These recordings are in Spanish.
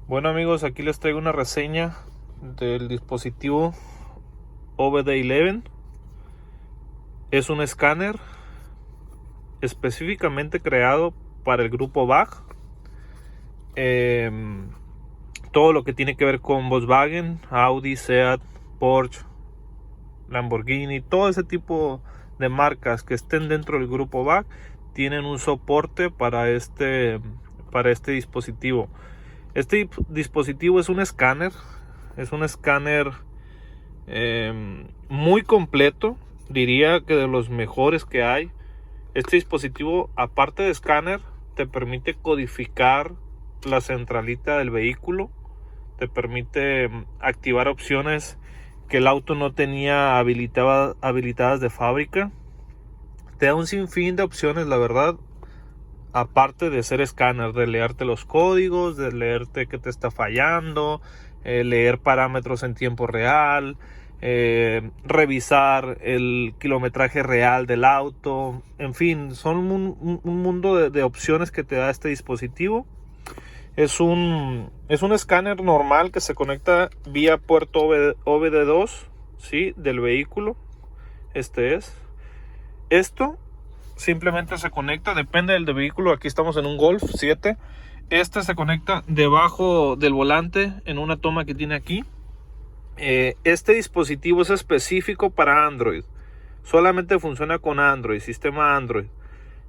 Bueno amigos, aquí les traigo una reseña del dispositivo OBD11. Es un escáner específicamente creado para el grupo VAG. Todo lo que tiene que ver con Volkswagen, Audi, Seat, Porsche, Lamborghini, todo ese tipo de marcas que estén dentro del grupo VAG tienen un soporte para este dispositivo. Este dispositivo es un escáner muy completo, diría que de los mejores que hay. Este dispositivo, aparte de escáner, te permite codificar la centralita del vehículo, te permite activar opciones que el auto no tenía habilitadas de fábrica. Te da un sinfín de opciones, la verdad. Aparte de ser escáner, de leerte los códigos, de leerte qué te está fallando, leer parámetros en tiempo real, revisar el kilometraje real del auto. En fin, son un mundo de opciones que te da este dispositivo. Es un escáner normal que se conecta vía puerto OBD2, ¿sí? Del vehículo. Esto simplemente se conecta, depende del vehículo. Aquí estamos en un Golf 7. Este se conecta debajo del volante en una toma que tiene aquí. Este dispositivo es específico para Android. Solamente funciona con Android, sistema Android.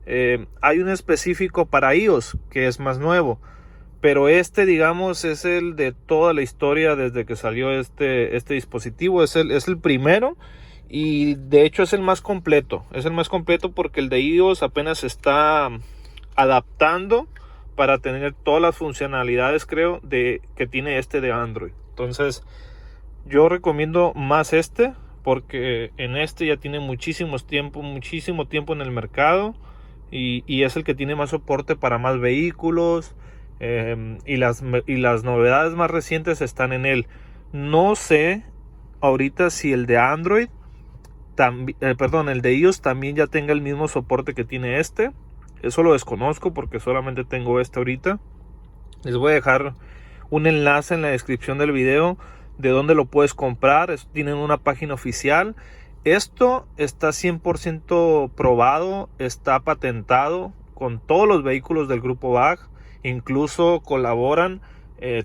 Hay un específico para iOS que es más nuevo, pero digamos, es el de toda la historia desde que salió este dispositivo. Es el primero. Y de hecho es el más completo. Es el más completo porque el de iOS apenas se está adaptando para tener todas las funcionalidades, creo, que tiene de Android. Entonces, yo recomiendo más porque en ya tiene muchísimo tiempo en el mercado. Y es el que tiene más soporte para más vehículos. Y las novedades más recientes están en él. No sé ahorita si el de Android el de iOS también ya tenga el mismo soporte que tiene Eso lo desconozco porque solamente tengo ahorita. Les voy a dejar un enlace en la descripción del video de donde lo puedes comprar. Tienen una página oficial. Esto está 100% probado, está patentado con todos los vehículos del grupo VAG. Incluso colaboran,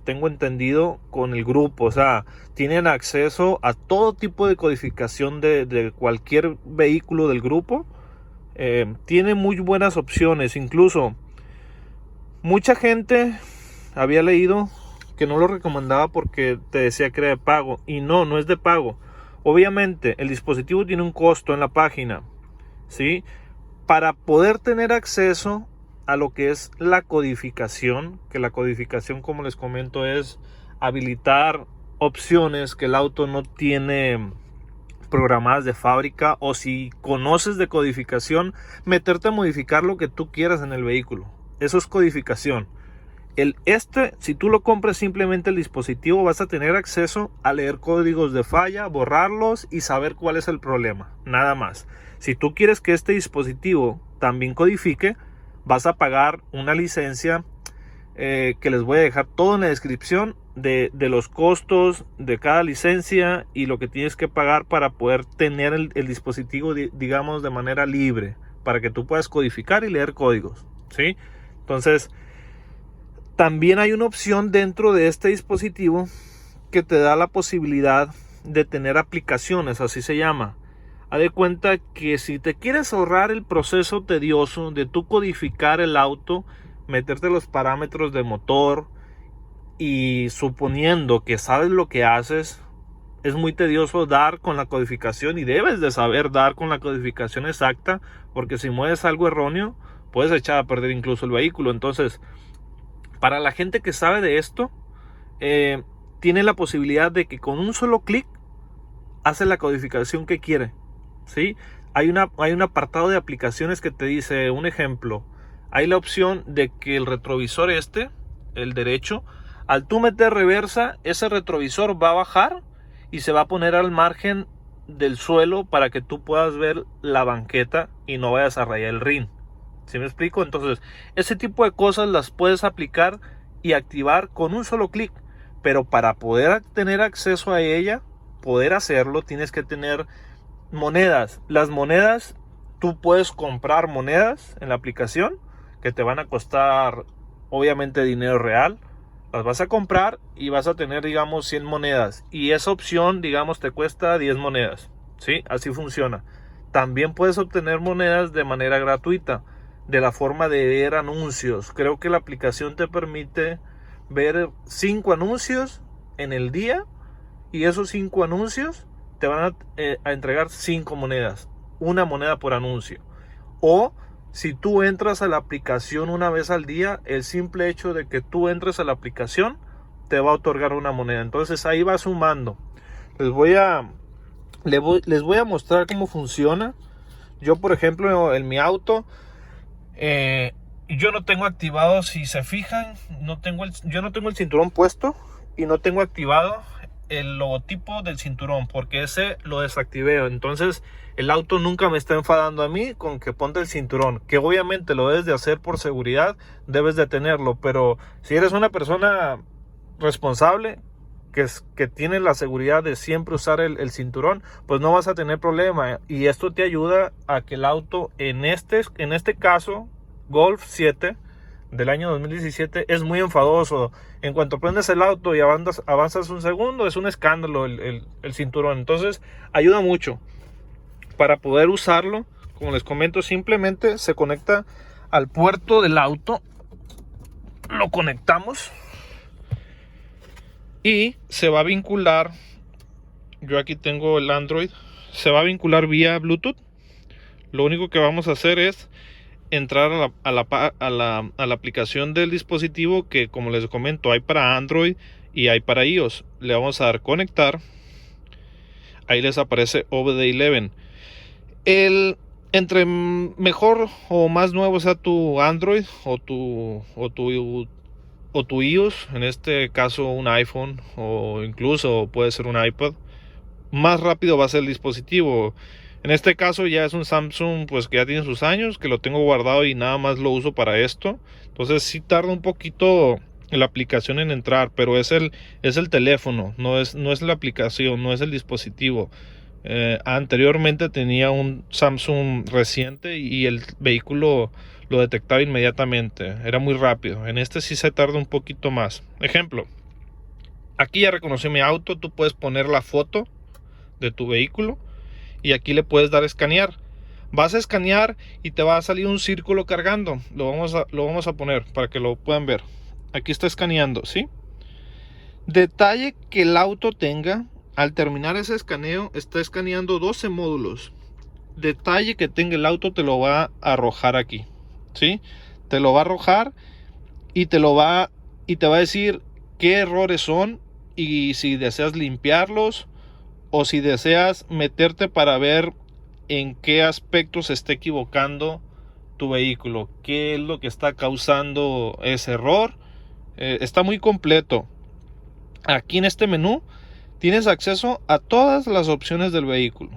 tengo entendido, con el grupo. O sea, tienen acceso a todo tipo de codificación de cualquier vehículo del grupo. Tiene muy buenas opciones. Incluso mucha gente había leído que no lo recomendaba porque te decía que era de pago. Y no es de pago. Obviamente el dispositivo tiene un costo en la página, ¿sí? Para poder tener acceso a lo que es la codificación, que la codificación, como les comento, es habilitar opciones que el auto no tiene programadas de fábrica, o si conoces de codificación, meterte a modificar lo que tú quieras en el vehículo. Eso es codificación. Si tú lo compras simplemente el dispositivo, vas a tener acceso a leer códigos de falla, borrarlos y saber cuál es el problema, nada más. Si tú quieres que este dispositivo también codifique, vas a pagar una licencia, que les voy a dejar todo en la descripción de los costos de cada licencia y lo que tienes que pagar para poder tener el dispositivo, digamos, de manera libre, para que tú puedas codificar y leer códigos, ¿sí? Entonces, también hay una opción dentro de este dispositivo que te da la posibilidad de tener aplicaciones, así se llama. Haz de cuenta que si te quieres ahorrar el proceso tedioso de tú codificar el auto, meterte los parámetros de motor, y suponiendo que sabes lo que haces, es muy tedioso dar con la codificación, y debes de saber dar con la codificación exacta, porque si mueves algo erróneo, puedes echar a perder incluso el vehículo. Entonces, para la gente que sabe de esto, tiene la posibilidad de que con un solo clic hace la codificación que quiere, ¿sí? Hay un apartado de aplicaciones que te dice, un ejemplo, hay la opción de que el retrovisor el derecho, al tú meter reversa, ese retrovisor va a bajar y se va a poner al margen del suelo para que tú puedas ver la banqueta y no vayas a rayar el rin. ¿Sí me explico? Entonces, ese tipo de cosas las puedes aplicar y activar con un solo clic. Pero para poder tener acceso a ella, poder hacerlo, tienes que tener monedas. Las monedas, tú puedes comprar monedas en la aplicación que te van a costar obviamente dinero real. Las vas a comprar y vas a tener, digamos, 100 monedas. Y esa opción, digamos, te cuesta 10 monedas. ¿Sí? Así funciona. También puedes obtener monedas de manera gratuita, de la forma de ver anuncios. Creo que la aplicación te permite ver 5 anuncios en el día, y esos 5 anuncios te van a entregar 5 monedas, una moneda por anuncio. O si tú entras a la aplicación una vez al día, el simple hecho de que tú entres a la aplicación te va a otorgar una moneda. Entonces ahí va sumando. Les voy a mostrar cómo funciona. Yo, por ejemplo, en mi auto, yo no tengo activado, si se fijan, yo no tengo el cinturón puesto y no tengo activado el logotipo del cinturón, porque ese lo desactivé. Entonces el auto nunca me está enfadando a mí con que ponte el cinturón, que obviamente lo debes de hacer por seguridad, debes de tenerlo, pero si eres una persona responsable que tiene la seguridad de siempre usar el cinturón, pues no vas a tener problema. Y esto te ayuda a que el auto, en este caso Golf 7 del año 2017, es muy enfadoso. En cuanto prendes el auto y avanzas un segundo, es un escándalo el cinturón. Entonces ayuda mucho. Para poder usarlo, como les comento, simplemente se conecta al puerto del auto, lo conectamos y se va a vincular. Yo aquí tengo el Android, se va a vincular vía Bluetooth. Lo único que vamos a hacer es entrar a la aplicación del dispositivo, que como les comento hay para Android y hay para iOS. Le vamos a dar conectar. Ahí les aparece OBD11. Entre mejor o más nuevo sea tu Android o tu iOS, en este caso un iPhone o incluso puede ser un iPad, más rápido va a ser el dispositivo. En este caso ya es un Samsung, pues que ya tiene sus años, que lo tengo guardado y nada más lo uso para esto. Entonces sí tarda un poquito la aplicación en entrar, pero es el teléfono, no es la aplicación, no es el dispositivo. Anteriormente tenía un Samsung reciente y el vehículo lo detectaba inmediatamente, era muy rápido. En este sí se tarda un poquito más. Ejemplo, aquí ya reconoció mi auto. Tú puedes poner la foto de tu vehículo y aquí le puedes dar a escanear. Vas a escanear y te va a salir un círculo cargando. Lo vamos a poner para que lo puedan ver. Aquí está escaneando, ¿sí? Detalle que el auto tenga. Al terminar ese escaneo, está escaneando 12 módulos. Detalle que tenga el auto, te lo va a arrojar aquí, ¿sí? Te lo va a arrojar y te va a decir qué errores son y si deseas limpiarlos o si deseas meterte para ver en qué aspectos se está equivocando tu vehículo, qué es lo que está causando ese error. Está muy completo. Aquí en este menú tienes acceso a todas las opciones del vehículo.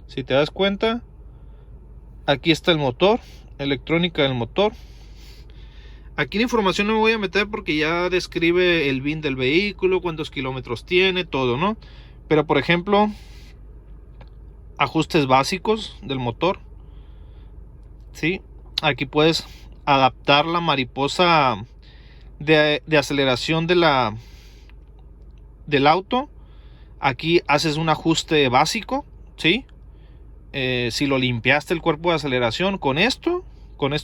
Si te das cuenta, aquí está el motor, electrónica del motor. Aquí la información no me voy a meter porque ya describe el VIN del vehículo, cuántos kilómetros tiene, todo, ¿no? Pero por ejemplo, ajustes básicos del motor, ¿sí? Aquí puedes adaptar la mariposa de aceleración del auto. Aquí haces un ajuste básico, ¿sí? Si lo limpiaste el cuerpo de aceleración, con esto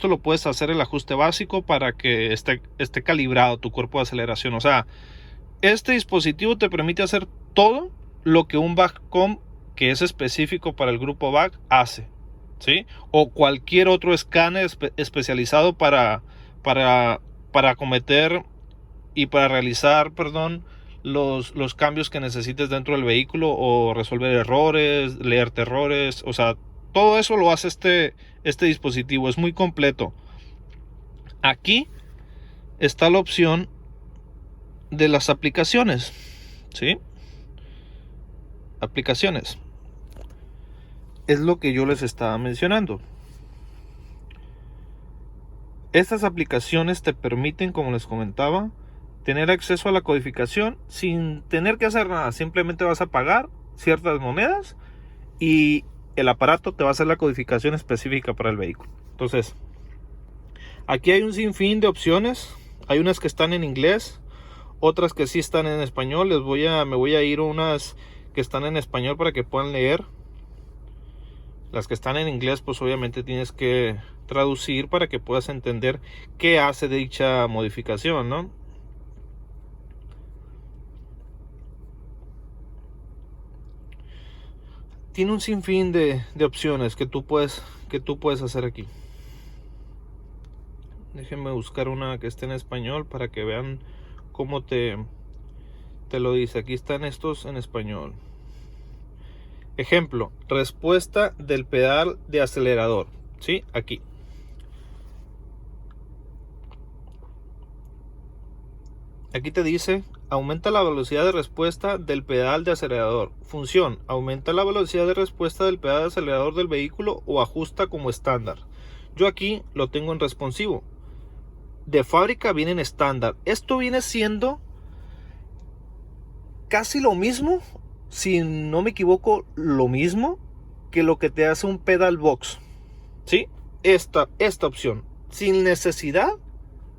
lo puedes hacer el ajuste básico para que esté calibrado tu cuerpo de aceleración. O sea, este dispositivo te permite hacer todo lo que un VAC-COM, que es específico para el grupo VAC, hace, ¿sí? O cualquier otro escáner especializado para cometer y para realizar, los cambios que necesites dentro del vehículo o resolver errores, leerte errores. O sea, todo eso lo hace este dispositivo. Es muy completo. Aquí está la opción de las aplicaciones, ¿sí? Aplicaciones. Es lo que yo les estaba mencionando. Estas aplicaciones te permiten, como les comentaba, tener acceso a la codificación sin tener que hacer nada. Simplemente vas a pagar ciertas monedas y el aparato te va a hacer la codificación específica para el vehículo. Entonces, aquí hay un sinfín de opciones. Hay unas que están en inglés, otras que sí están en español. Me voy a ir a unas que están en español para que puedan leer. Las que están en inglés, pues obviamente tienes que traducir para que puedas entender qué hace dicha modificación, ¿no? Tiene un sinfín de opciones que tú puedes hacer aquí. Déjenme buscar una que esté en español para que vean cómo te lo dice. Aquí están estos en español. Ejemplo, respuesta del pedal de acelerador. ¿Sí? Aquí. Aquí te dice, aumenta la velocidad de respuesta del pedal de acelerador. Función, aumenta la velocidad de respuesta del pedal de acelerador del vehículo o ajusta como estándar. Yo aquí lo tengo en responsivo. De fábrica viene en estándar. Esto viene siendo casi lo mismo, si no me equivoco, lo mismo que lo que te hace un pedal box. ¿Sí? Esta opción, sin necesidad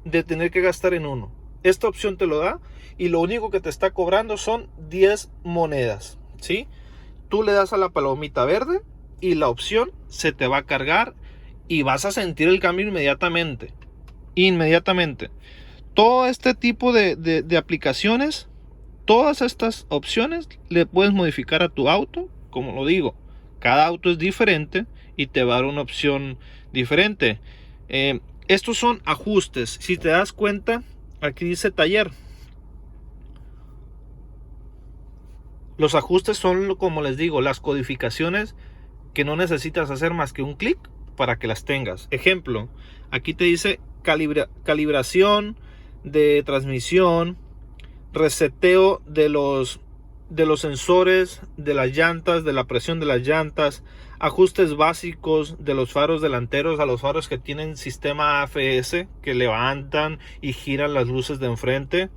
de tener que gastar en uno. Esta opción te lo da y lo único que te está cobrando son 10 monedas. ¿Sí? Tú le das a la palomita verde y la opción se te va a cargar y vas a sentir el cambio inmediatamente. Todo este tipo de aplicaciones, todas estas opciones le puedes modificar a tu auto. Como lo digo, cada auto es diferente y te va a dar una opción diferente. Estos son ajustes. Si te das cuenta, aquí dice taller. Los ajustes son, como les digo, las codificaciones que no necesitas hacer más que un clic para que las tengas. Ejemplo, aquí te dice calibración de transmisión, reseteo de los sensores de las llantas, de la presión de las llantas, ajustes básicos de los faros delanteros a los faros que tienen sistema AFS, que levantan y giran las luces de enfrente.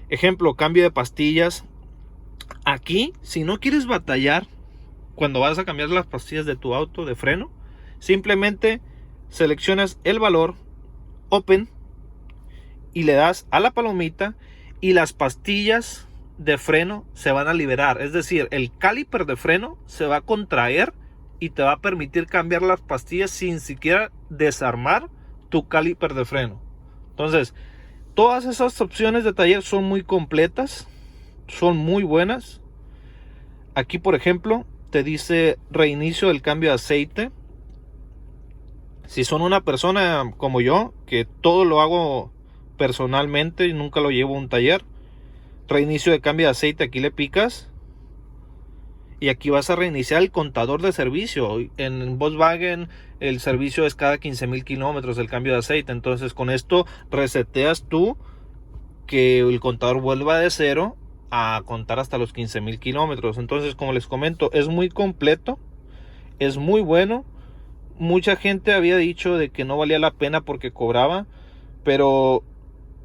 Ejemplo, cambio de pastillas. Aquí, si no quieres batallar cuando vas a cambiar las pastillas de tu auto de freno, simplemente seleccionas el valor, Open, y le das a la palomita y las pastillas de freno se van a liberar. Es decir, el caliper de freno se va a contraer y te va a permitir cambiar las pastillas sin siquiera desarmar tu caliper de freno. Entonces, todas esas opciones de taller son muy completas, son muy buenas. Aquí, por ejemplo, te dice reinicio del cambio de aceite. Si son una persona como yo, que todo lo hago personalmente y nunca lo llevo a un taller, reinicio de cambio de aceite, aquí le picas y aquí vas a reiniciar el contador de servicio. En Volkswagen el servicio es cada 15,000 kilómetros el cambio de aceite. Entonces con esto reseteas tú que el contador vuelva de cero a contar hasta los 15,000 kilómetros. Entonces, como les comento, es muy completo, es muy bueno. Mucha gente había dicho de que no valía la pena porque cobraba, pero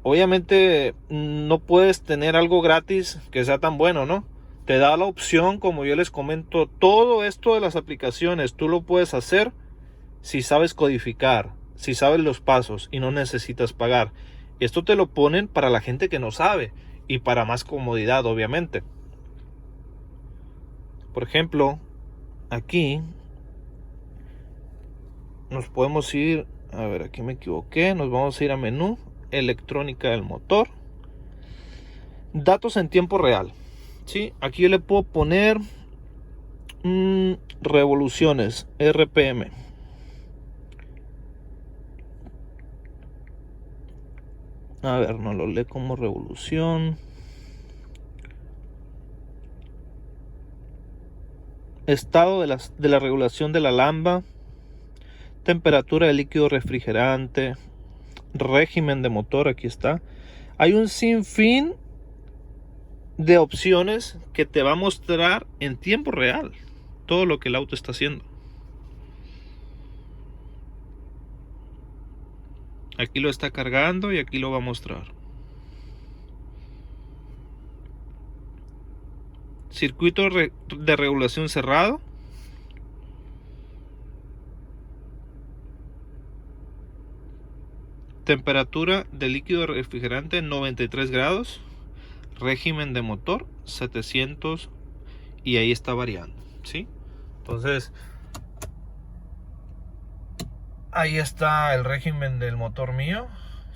obviamente no puedes tener algo gratis que sea tan bueno, ¿no? Te da la opción, como yo les comento, todo esto de las aplicaciones, tú lo puedes hacer si sabes codificar, si sabes los pasos y no necesitas pagar. Esto te lo ponen para la gente que no sabe y para más comodidad, obviamente. Por ejemplo, aquí nos podemos ir, a ver, aquí me equivoqué, nos vamos a ir a menú, electrónica del motor, datos en tiempo real. ¿Sí? Aquí yo le puedo poner revoluciones, RPM. A ver, no lo lee como revolución. Estado de la regulación de la lamba. Temperatura de líquido refrigerante. Régimen de motor, aquí está. Hay un sinfín de opciones que te va a mostrar en tiempo real todo lo que el auto está haciendo. Aquí lo está cargando y aquí lo va a mostrar. Circuito de regulación cerrado. Temperatura de líquido refrigerante 93 grados. Régimen de motor 700 y ahí está variando, ¿sí? Entonces ahí está el régimen del motor mío,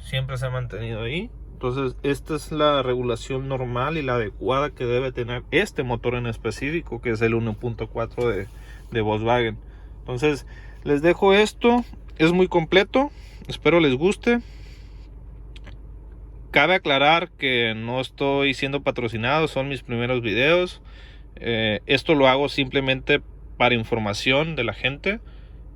siempre se ha mantenido ahí. Entonces esta es la regulación normal y la adecuada que debe tener este motor en específico, que es el 1.4 de Volkswagen. Entonces les dejo esto, es muy completo, espero les guste. Cabe aclarar que no estoy siendo patrocinado, son mis primeros videos. Esto lo hago simplemente para información de la gente,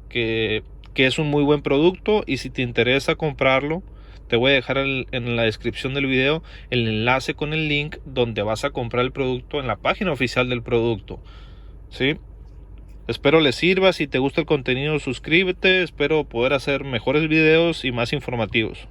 que es un muy buen producto, y si te interesa comprarlo, te voy a dejar en la descripción del video el enlace con el link donde vas a comprar el producto en la página oficial del producto, ¿sí? Espero les sirva. Si te gusta el contenido, suscríbete. Espero poder hacer mejores videos y más informativos.